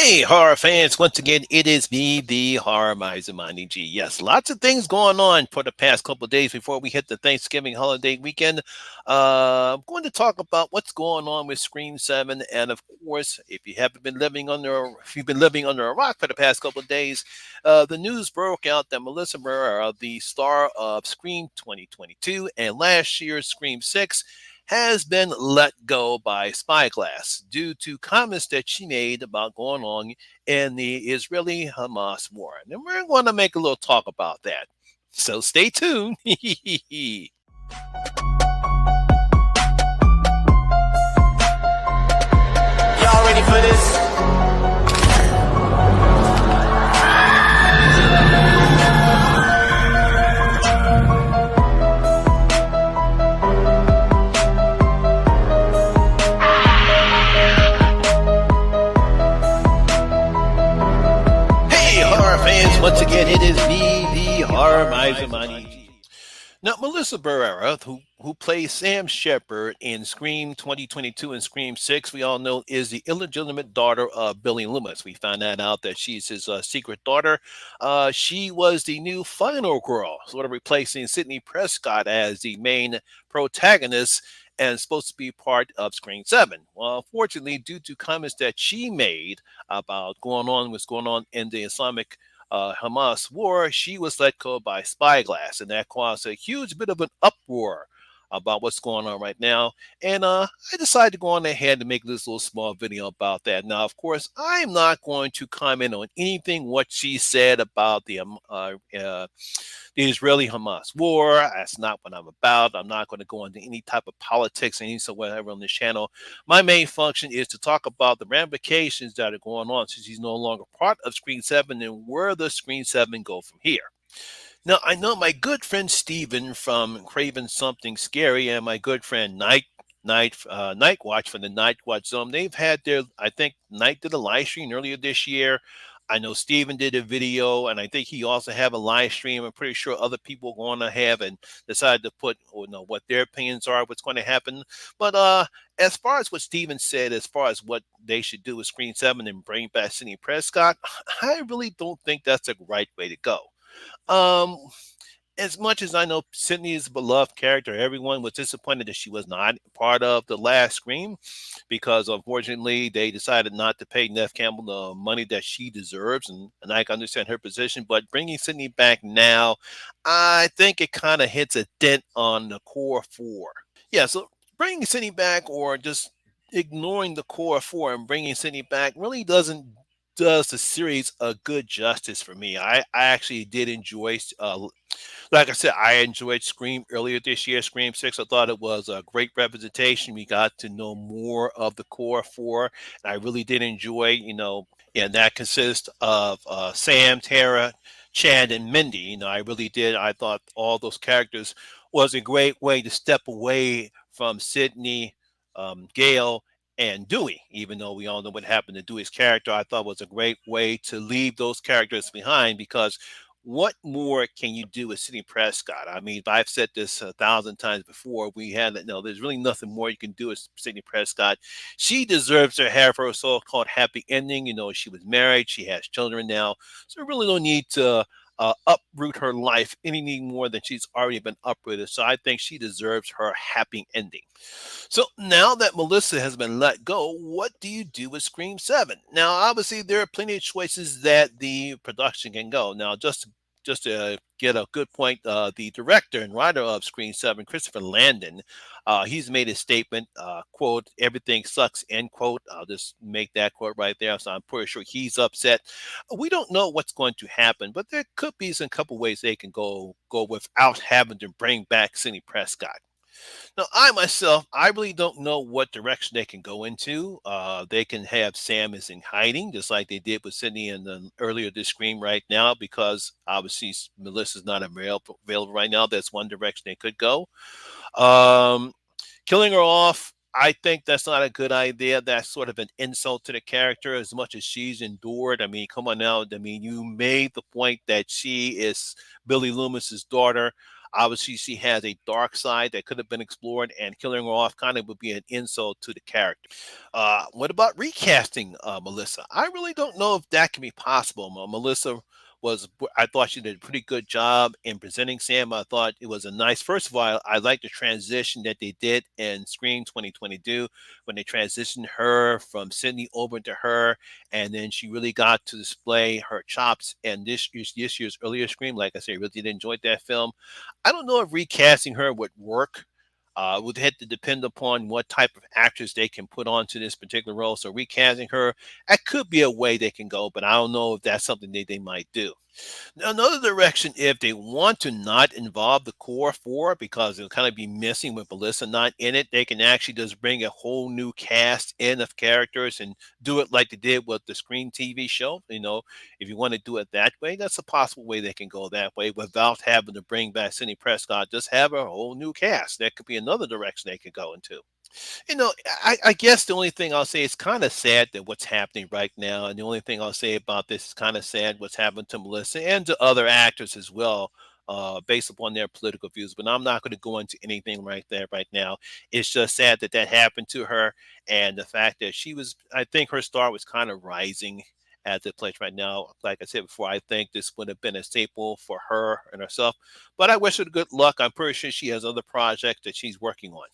Hey, horror fans, once again, it is me, the Horror Miser Monty G. Yes, lots of things going on for the past couple of days before we hit the Thanksgiving holiday weekend. I'm going to talk about what's going on with Scream 7. And of course, if you've been living under a rock for the past couple of days, the news broke out that Melissa Barrera, the star of Scream 2022 and last year's Scream 6, has been let go by Spyglass due to comments that she made about going on in the Israeli Hamas war. And we're going to make a little talk about that. So stay tuned. Y'all ready for this? Hey, horror fans, once again, it is me, the Horror Miser Monty G. Now, Melissa Barrera, who plays Sam Shepard in Scream 2022 and Scream 6, we all know is the illegitimate daughter of Billy Loomis. We found that out that she's his secret daughter. She was the new final girl, sort of replacing Sidney Prescott as the main protagonist and supposed to be part of Scream 7. Well, unfortunately, due to comments that she made about what's going on in the Islamic Hamas war, she was let go by Spyglass, and that caused a huge bit of an uproar about what's going on right now. And I decided to go on ahead and make this little small video about that. Now, of course, I'm not going to comment on anything what she said about the Israeli Hamas war. That's not what I'm about. I'm not going to go into any type of politics and so whatever on this channel. My main function is to talk about the ramifications that are going on since he's no longer part of Screen 7 and where does Screen 7 go from here. Now, I know my good friend Steven from Craven Something Scary and my good friend Night Watch from the Night Watch Zone. They've had their, I think, Night did a live stream earlier this year. I know Steven did a video, and I think he also have a live stream. I'm pretty sure other people are going to have and decide to put, what their opinions are, what's going to happen. But as far as what Steven said, as far as what they should do with Screen 7 and bring back Sidney Prescott, I really don't think that's the right way to go. Um, as much as I know Sydney is a beloved character, everyone was disappointed that she was not part of the last Scream because unfortunately they decided not to pay Neff Campbell the money that she deserves. And I can understand her position, but bringing Sydney back now, I think it kind of hits a dent on the core four. Yeah, so bringing Sydney back or just ignoring the core four and bringing Sydney back really doesn't does the series a good justice for me. I actually did enjoy like I said, I enjoyed Scream earlier this year, Scream 6. I thought it was a great representation. We got to know more of the core four. And I really did enjoy, and that consists of Sam, Tara, Chad, and Mindy. I really did. I thought all those characters was a great way to step away from Sydney, Gail, and Dewey, even though we all know what happened to Dewey's character, I thought was a great way to leave those characters behind because what more can you do with Sidney Prescott? I mean, I've said this 1,000 times before. There's really nothing more you can do with Sidney Prescott. She deserves to have her so-called happy ending. She was married, she has children now, so really no need to uproot her life any more than she's already been uprooted. So I think she deserves her happy ending. So now that Melissa has been let go, what do you do with Scream 7? Now, obviously, there are plenty of choices that the production can go. Now, just to get a good point, the director and writer of Scream 7, Christopher Landon, he's made a statement, quote, everything sucks, end quote. I'll just make that quote right there. So I'm pretty sure he's upset. We don't know what's going to happen, but there could be some couple ways they can go without having to bring back Sidney Prescott. Now, I myself, I really don't know what direction they can go into. They can have Sam is in hiding, just like they did with Sydney in the earlier this Scream right now, because obviously Melissa's not available right now. That's one direction they could go. Um, Killing her off, I think that's not a good idea. That's sort of an insult to the character as much as she's endured. I mean, come on now. I mean, you made the point that she is Billy Loomis's daughter. Obviously, she has a dark side that could have been explored, and killing her off kind of would be an insult to the character. What about recasting Melissa? I really don't know if that can be possible. Melissa was, I thought she did a pretty good job in presenting Sam. I thought it was a nice, first of all, I like the transition that they did in Scream 2022 when they transitioned her from Sydney over to her, and then she really got to display her chops in this year's earlier Scream. Like I said, I really did enjoy that film. I don't know if recasting her would work. Would have to depend upon what type of actress they can put onto this particular role. So recasting her, that could be a way they can go, but I don't know if that's something they might do. Now, another direction, if they want to not involve the core four because it'll kind of be missing with Melissa not in it, they can actually just bring a whole new cast in of characters and do it like they did with the Screen TV show. If you want to do it that way, that's a possible way they can go that way without having to bring back Sidney Prescott. Just have a whole new cast. That could be another direction they could go into. I guess the only thing I'll say is kind of sad that what's happening right now, and the only thing I'll say about this is kind of sad what's happened to Melissa and to other actors as well, based upon their political views. But I'm not going to go into anything right there right now. It's just sad that that happened to her, and the fact that I think her star was kind of rising at the place right now. Like I said before, I think this would have been a staple for her and herself. But I wish her good luck. I'm pretty sure she has other projects that she's working on.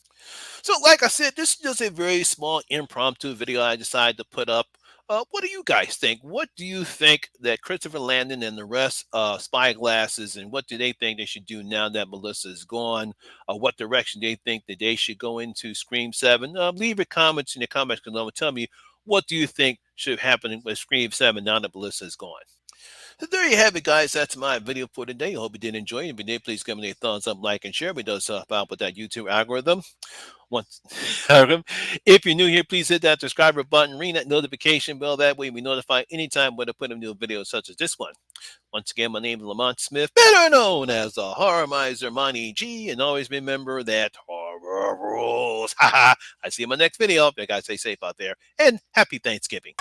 So, like I said, this is just a very small impromptu video I decided to put up. What do you guys think? What do you think that Christopher Landon and the rest Spyglasses, and what do they think they should do now that Melissa is gone? What direction they think that they should go into Scream 7? Leave your comments in the comments below and tell me what do you think should happen with Scream 7 now that Melissa is gone. So there you have it, guys. That's my video for today. I hope you did enjoy it. If you did, please give me a thumbs up, like, and share. It does help out with that YouTube algorithm. Once, if you're new here, please hit that subscriber button, ring that notification bell. That way, we notify anytime when I put a new video such as this one. Once again, my name is Lamont Smith, better known as the Horror Miser Monty G, and always remember that horror rules. Ha ha! I see you in my next video. You guys stay safe out there, and happy Thanksgiving.